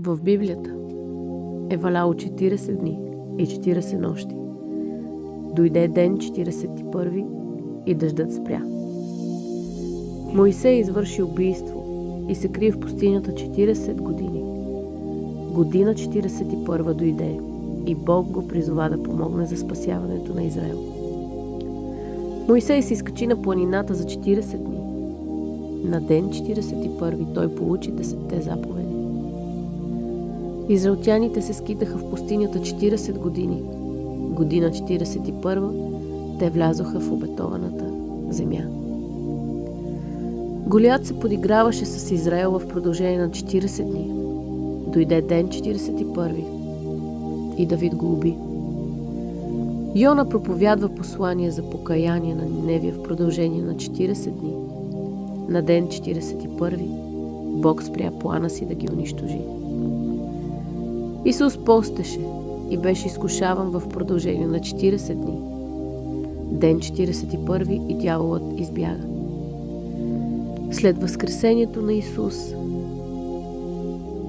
В Библията е валяло 40 дни и 40 нощи. Дойде ден 41 и дъждът спря. Моисей извърши убийство и се крие в пустинята 40 години. Година 41 дойде и Бог го призова да помогне за спасяването на Израел. Моисей се изкачи на планината за 40 дни. На ден 41 той получи 10 заповеди. Израелтяните се скитаха в пустинята 40 години. Година 41 те влязоха в обетованата земя. Голиат се подиграваше с Израел в продължение на 40 дни. Дойде ден 41 и Давид го уби. Йона проповядва послание за покаяние на Ниневия в продължение на 40 дни. На ден 41 Бог спря плана си да ги унищожи. Исус постеше и беше изкушаван в продължение на 40 дни. Ден 41 и дяволът избяга. След възкресението на Исус,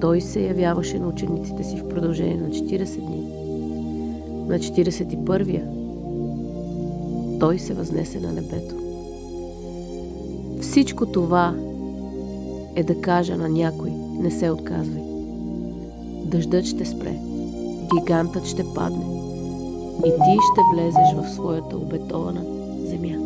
Той се явяваше на учениците си в продължение на 40 дни. На 41-я Той се възнесе на небето. Всичко това е да кажа на някой: не се отказвай. Дъждът ще спре, гигантът ще падне и ти ще влезеш в своята обетована земя.